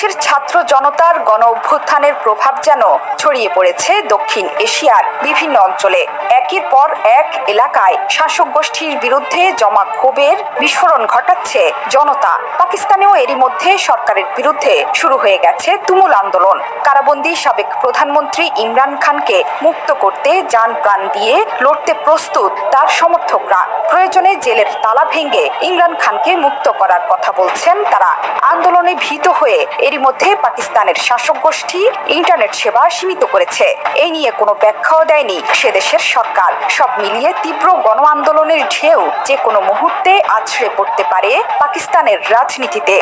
বাংলাদেশের ছাত্র জনতার গণ অভ্যুত্থানের প্রভাব যেন ছড়িয়ে পড়েছে দক্ষিণ এশিয়ার বিভিন্ন অঞ্চলে। একের পর এক এলাকায় শাসক গোষ্ঠীর বিরুদ্ধে জমা ক্ষোভের বিস্ফোরণ ঘটাচ্ছে জনতা। পাকিস্তানেও এরই মধ্যে সরকারের বিরুদ্ধে শুরু হয়ে গেছে তুমুল আন্দোলন। কারাবন্দী সাবেক প্রধানমন্ত্রী ইমরান খানকে মুক্ত করতে জান প্রাণ দিয়ে লড়তে প্রস্তুত তার সমর্থকরা। প্রয়োজনে জেলের তালা ভেঙে ইমরান খানকে মুক্ত করার কথা বলছেন তারা। আন্দোলনে ভীত হয়ে এরই মধ্যে পাকিস্তানের শাসক গোষ্ঠী ইন্টারনেট সেবা সীমিত করেছে। এই নিয়ে কোনো ব্যাখ্যাও দেয়নি সে দেশের সরকার। সব মিলিয়ে তীব্র গণ আন্দোলনের ঢেউ যে কোনো মুহূর্তে আছড়ে পড়তে পারে পাকিস্তানের রাজনীতিতে।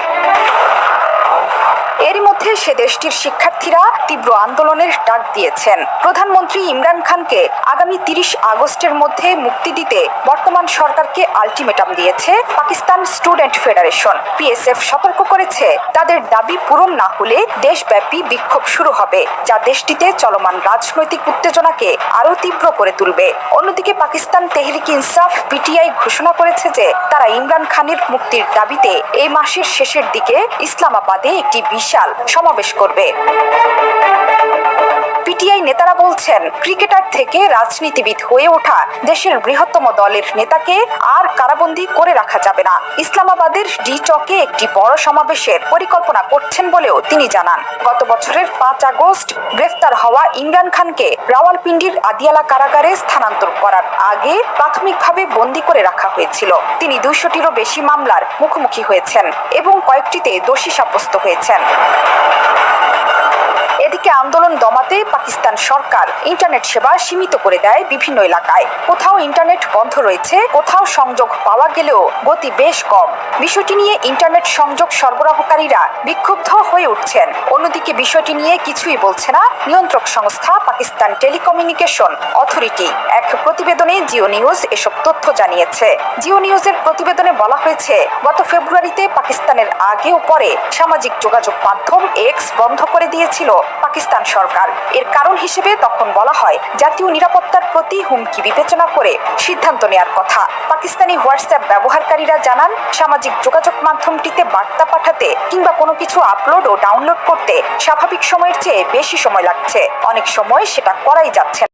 এরই মধ্যে সে দেশটির শিক্ষার্থীরা তীব্র আন্দোলনের ডাক দিয়েছেন। প্রধানমন্ত্রী ইমরান খানকে আগামী 30 আগস্টের মধ্যে মুক্তি দিতে বর্তমান সরকারকে আলটিমেটাম দিয়েছে পাকিস্তান স্টুডেন্ট ফেডারেশন। পিএসএফ সতর্ক করেছে, তাদের দাবি পূরণ না হলে দেশব্যাপী বিক্ষোভ শুরু হবে, যা দেশটিতে চলমান রাজনৈতিক উত্তেজনাকে আরও তীব্র করে তুলবে। অন্যদিকে পাকিস্তান তেহরিক ইনসাফ পিটিআই ঘোষণা করেছে যে তারা ইমরান খানের মুক্তির দাবিতে এই মাসের শেষের দিকে ইসলামাবাদে একটি বিশাল সমাবেশ করবে। পিটিআই নেতারা বলছেন, ক্রিকেটার থেকে রাজনীতিবিদ হয়ে ওঠা দেশের বৃহত্তম দলের নেতাকে আর কারাবন্দী করে রাখা যাবে না। ইসলামাবাদের ডি চকে একটি বড় সমাবেশের পরিকল্পনা করছেন বলেও তিনি জানান। গত বছরের 5 আগস্ট গ্রেফতার হওয়া ইমরান খানকে রাওয়ালপিন্ডির আদিয়ালা কারাগারে স্থানান্তর করার আগে প্রাথমিকভাবে বন্দী করে রাখা হয়েছিল। তিনি 200টিরও বেশি মামলার মুখোমুখি হয়েছেন এবং কয়েকটিতে দোষী সাব্যস্ত হয়েছেন। এদিকে আন্দোলন দমাতে পাকিস্তান সরকার ইন্টারনেট সেবা সীমিত করে দেয় বিভিন্ন এলাকায়। কোথাও ইন্টারনেট বন্ধ রয়েছে, কোথাও সংযোগ পাওয়া গেলেও গতি বেশ কম। বিষয়টি নিয়ে ইন্টারনেট সংযোগ সরবরাহকারীরা বিক্ষুব্ধ হয়ে উঠছেন। অন্যদিকে বিষয়টি নিয়ে কিছুই বলছে না নিয়ন্ত্রক সংস্থা পাকিস্তান টেলিকমিউনিকেশন অথরিটি। এক প্রতিবেদনে জিও নিউজ এসব তথ্য জানিয়েছে। জিও নিউজের প্রতিবেদনে বলা হয়েছে, গত ফেব্রুয়ারিতে পাকিস্তানের আগে ও পরে সামাজিক যোগাযোগ মাধ্যম এক্স বন্ধ করে দিয়েছিল পাকিস্তান সরকার। এর কারণ হিসেবে তখন বলা হয় জাতীয় নিরাপত্তার প্রতি হুমকি বিবেচনা করে সিদ্ধান্ত নেয়ার কথা। পাকিস্তানি হোয়াটসঅ্যাপ ব্যবহারকারীরা জানান, সামাজিক যোগাযোগ মাধ্যমটিতে বার্তা পাঠাতে কিংবা কোনো কিছু আপলোড ও ডাউনলোড করতে স্বাভাবিক সময়ের চেয়ে বেশি সময় লাগছে। অনেক সময় সেটা করাই যাচ্ছে